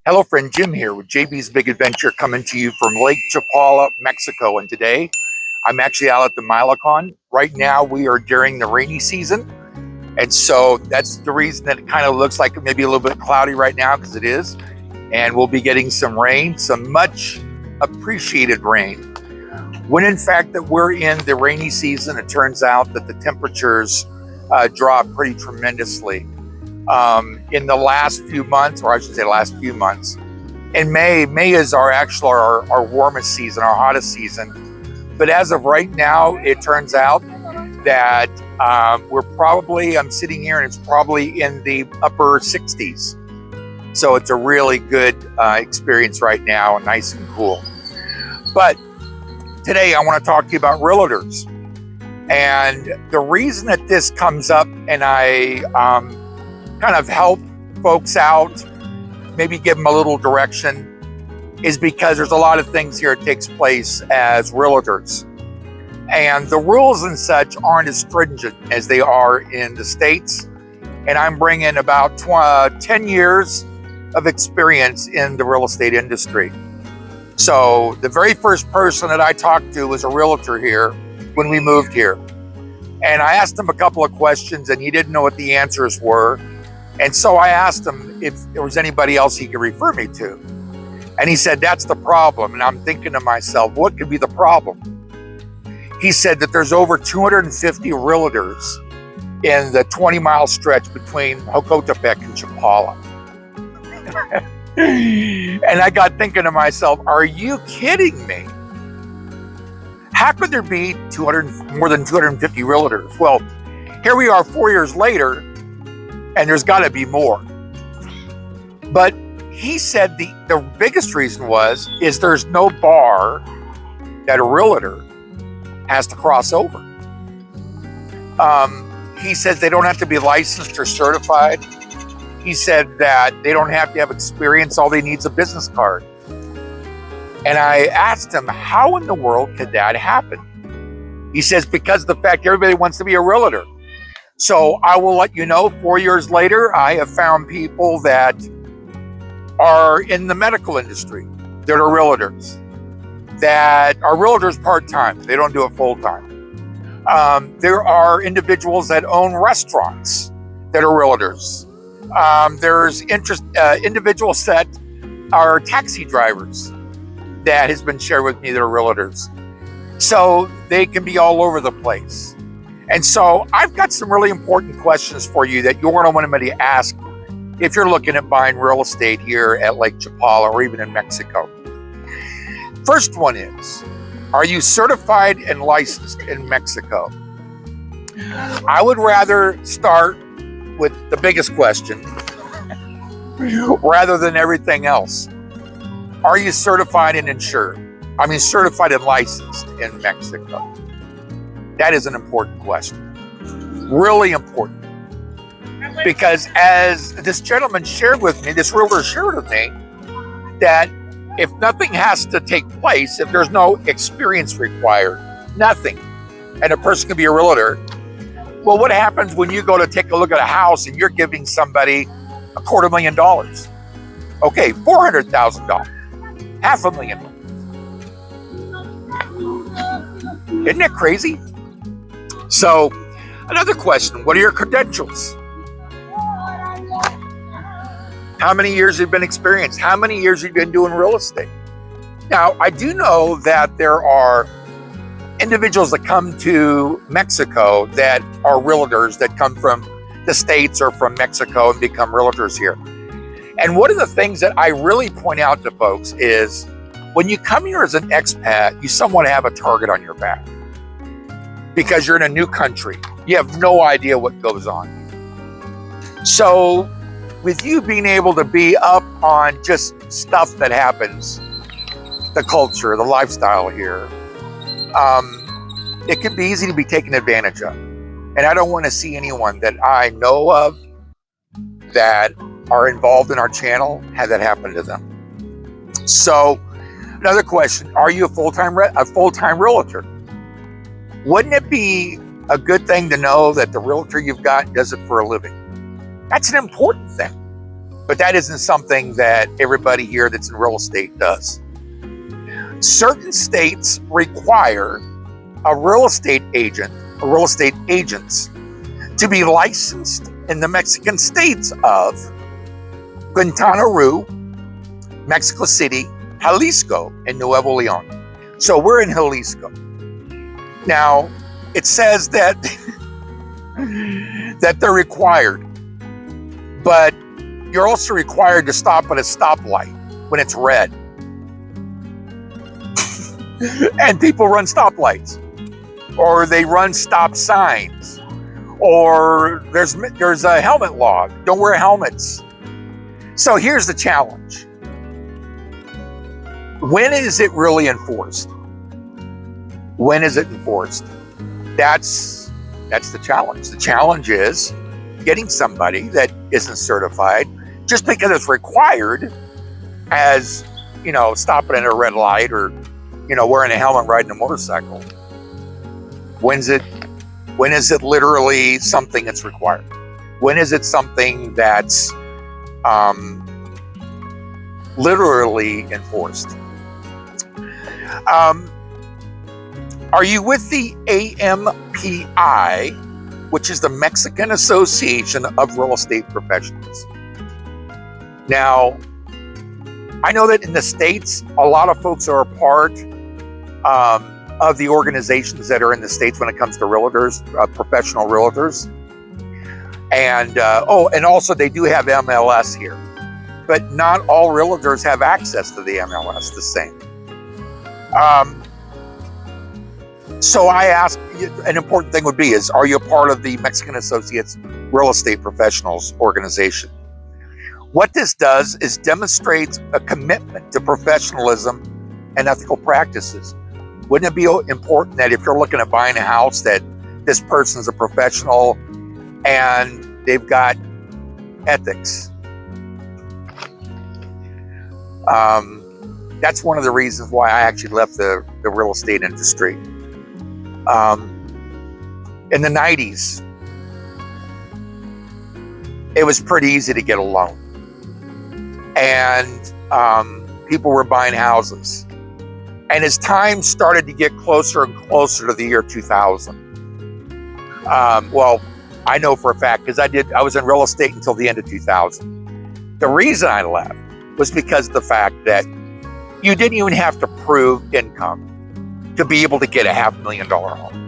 Hello friend, Jim here with JBsBigAdventure coming to you from Lake Chapala, Mexico. And today I'm actually out at the Milacon. Right now we are during the rainy season. And so that's the reason that it kind of looks like it may be a little bit cloudy right now, because it is. And we'll be getting some rain, some much appreciated rain. When in fact that we're in the rainy season, it turns out that the temperatures drop pretty tremendously. In the last few months, or I should say last few months, in May is our warmest season, our hottest season. But as of right now, it turns out that I'm sitting here and it's probably in the upper 60s. So it's a really good experience right now, nice and cool. But today I want to talk to you about realtors. And the reason that this comes up and I kind of help folks out, maybe give them a little direction, is because there's a lot of things here that takes place as realtors. And the rules and such aren't as stringent as they are in the States. And I'm bringing about 10 years of experience in the real estate industry. So the very first person that I talked to was a realtor here when we moved here. And I asked him a couple of questions and he didn't know what the answers were. And so I asked him if there was anybody else he could refer me to. And he said, that's the problem. And I'm thinking to myself, what could be the problem? He said that there's over 250 realtors in the 20-mile stretch between Jocotepec and Chapala. And I got thinking to myself, are you kidding me? How could there be more than 250 realtors? Well, here we are 4 years later, and there's got to be more. But he said the biggest reason is there's no bar that a realtor has to cross over. He says they don't have to be licensed or certified. He said that they don't have to have experience. All they need is a business card. And I asked him, how in the world could that happen? He says, because of the fact everybody wants to be a realtor. So I will let you know, 4 years later, I have found people that are in the medical industry that are realtors part-time. They don't do it full-time. There are individuals that own restaurants that are realtors. There's individuals that are taxi drivers that has been shared with me that are realtors. So they can be all over the place. And so I've got some really important questions for you that you're going to want me to ask if you're looking at buying real estate here at Lake Chapala or even in Mexico. First one is, are you certified and licensed in Mexico? I would rather start with the biggest question rather than everything else. Are you certified and insured? I mean, certified and licensed in Mexico. That is an important question. Really important. Because as this gentleman shared with me, this realtor shared with me, that if nothing has to take place, if there's no experience required, nothing, and a person can be a realtor, well, what happens when you go to take a look at a house and you're giving somebody $250,000? Okay, $400,000, $500,000. Isn't that crazy? So, another question, what are your credentials? How many years have you been experienced? How many years have you been doing real estate? Now, I do know that there are individuals that come to Mexico that are realtors that come from the States or from Mexico and become realtors here. And one of the things that I really point out to folks is when you come here as an expat, you somewhat have a target on your back because you're in a new country. You have no idea what goes on. So with you being able to be up on just stuff that happens, the culture, the lifestyle here, it can be easy to be taken advantage of. And I don't want to see anyone that I know of that are involved in our channel have that happen to them. So another question, are you a full-time realtor? Wouldn't it be a good thing to know that the realtor you've got does it for a living? That's an important thing. But that isn't something that everybody here that's in real estate does. Certain states require a real estate agent, or real estate agents, to be licensed in the Mexican states of Quintana Roo, Mexico City, Jalisco, and Nuevo Leon. So we're in Jalisco. Now, it says that that they're required, but you're also required to stop at a stoplight when it's red. And people run stoplights, or they run stop signs, or there's a helmet law. Don't wear helmets. So here's the challenge. When is it really enforced? When is it enforced? That's the challenge. The challenge is getting somebody that isn't certified just because it's required, as, stopping at a red light, or, wearing a helmet riding a motorcycle. When is it literally something that's required? When is it something that's literally enforced? Are you with the AMPI, which is the Mexican Association of Real Estate Professionals? Now, I know that in the States, a lot of folks are a part of the organizations that are in the States when it comes to realtors, professional realtors. And and also they do have MLS here, but not all realtors have access to the MLS the same. So I asked, an important thing would be is, are you a part of the Mexican Associates Real Estate Professionals organization? What this does is demonstrates a commitment to professionalism and ethical practices. Wouldn't it be important that if you're looking at buying a house, that this person's a professional and they've got ethics? That's one of the reasons why I actually left the real estate industry. In the 90s, it was pretty easy to get a loan. And people were buying houses. And as time started to get closer and closer to the year 2000, well, I know for a fact, because I was in real estate until the end of 2000. The reason I left was because of the fact that you didn't even have to prove income to be able to get a $500,000 home.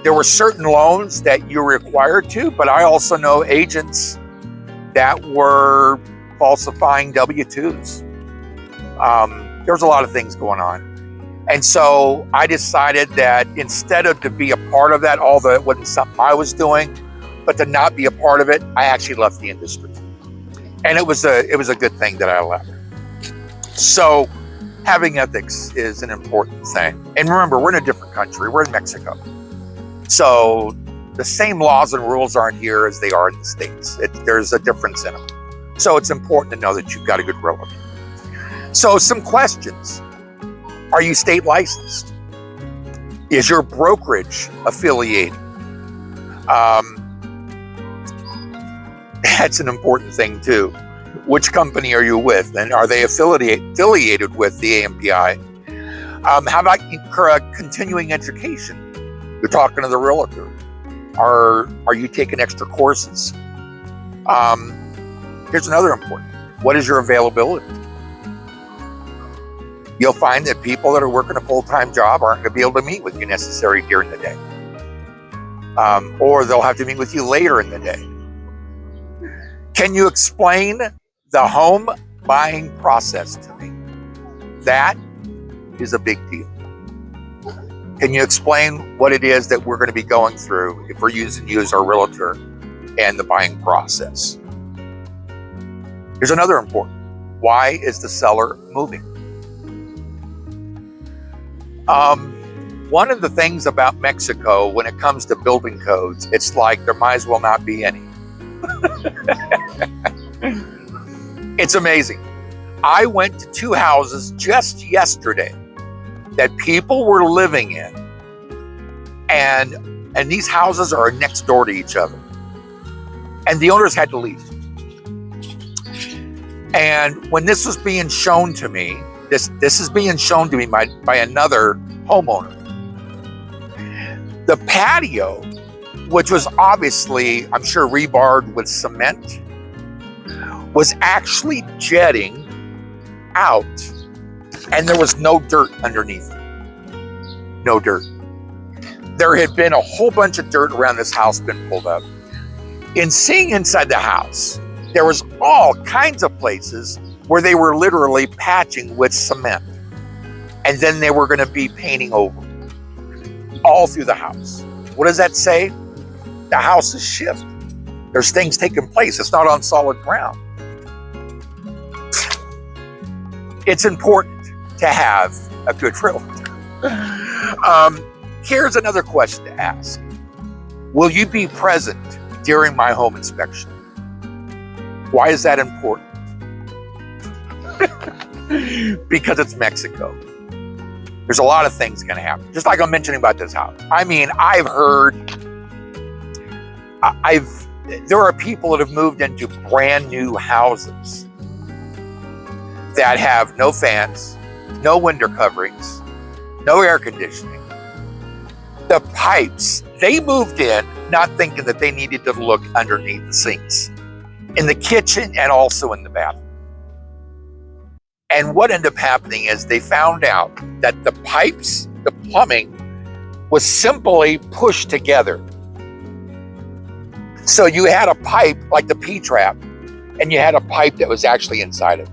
There were certain loans that you were required to, but I also know agents that were falsifying W-2s. There's a lot of things going on. And so I decided that instead of to be a part of that, although it wasn't something I was doing, but to not be a part of it, I actually left the industry. And it was a good thing that I left. So having ethics is an important thing. And remember, we're in a different country. We're in Mexico. So the same laws and rules aren't here as they are in the States. There's a difference in them. So it's important to know that you've got a good realtor. So some questions. Are you state licensed? Is your brokerage affiliated? That's an important thing too. Which company are you with? And are they affiliated with the AMPI? How about continuing education? You're talking to the realtor. Are you taking extra courses? Here's another important. What is your availability? You'll find that people that are working a full-time job aren't going to be able to meet with you necessarily during the day. Or they'll have to meet with you later in the day. Can you explain the home buying process to me? That is a big deal. Can you explain what it is that we're going to be going through if we're using you as our realtor and the buying process? Here's another important. Why is the seller moving? One of the things about Mexico when it comes to building codes, it's like there might as well not be any. It's amazing. I went to 2 houses just yesterday that people were living in, and these houses are next door to each other. and the owners had to leave. And when this was being shown to me, this is being shown to me by another homeowner. The patio, which was obviously, I'm sure, rebarred with cement, was actually jetting out, and there was no dirt underneath it. No dirt. There had been a whole bunch of dirt around this house been pulled up. In seeing inside the house, there was all kinds of places where they were literally patching with cement, and then they were going to be painting over all through the house. What does that say? The house is shifted. There's things taking place. It's not on solid ground. It's important to have a good realtor. Here's another question to ask. Will you be present during my home inspection? Why is that important? Because it's Mexico. There's a lot of things going to happen. Just like I'm mentioning about this house. I mean, there are people that have moved into brand new houses that have no fans, no window coverings, no air conditioning. The pipes, they moved in not thinking that they needed to look underneath the sinks, in the kitchen and also in the bathroom. And what ended up happening is they found out that the pipes, the plumbing, was simply pushed together. So you had a pipe like the P-trap, and you had a pipe that was actually inside it.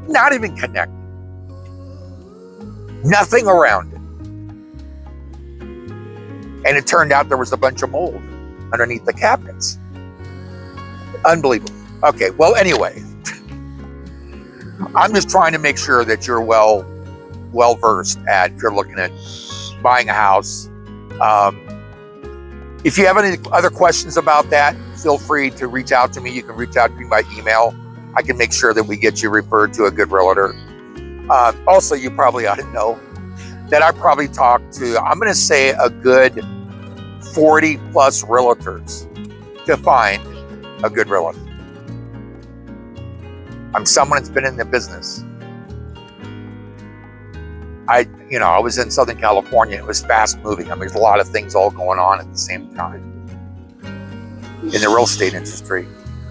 Not even connected. Nothing around it. And it turned out there was a bunch of mold underneath the cabinets. Unbelievable. Okay, well, anyway, I'm just trying to make sure that you're well versed at, if you're looking at buying a house. If you have any other questions about that, feel free to reach out to me. You can reach out to me by email. I can make sure that we get you referred to a good realtor. Also, you probably ought to know that I probably talked to, I'm going to say, a good 40 plus realtors to find a good realtor. I'm someone that's been in the business. I was in Southern California. It was fast moving. I mean, there's a lot of things all going on at the same time in the real estate industry.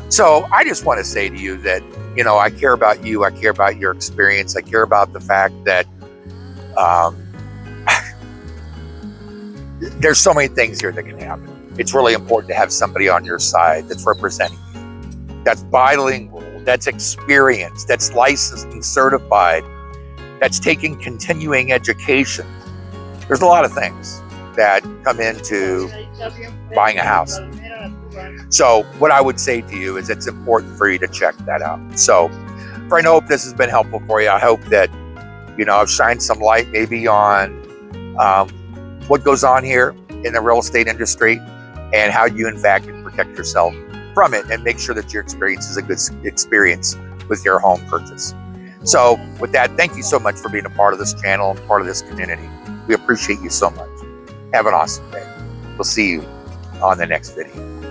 So I just want to say to you that, I care about you. I care about your experience. I care about the fact that there's so many things here that can happen. It's really important to have somebody on your side that's representing you, that's bilingual, that's experienced, that's licensed and certified, that's taking continuing education. There's a lot of things that come into buying a house. So what I would say to you is it's important for you to check that out. So, friend, I hope this has been helpful for you. I hope that, I've shined some light maybe on what goes on here in the real estate industry and how you, in fact, can protect yourself from it and make sure that your experience is a good experience with your home purchase. So with that, thank you so much for being a part of this channel and part of this community. We appreciate you so much. Have an awesome day. We'll see you on the next video.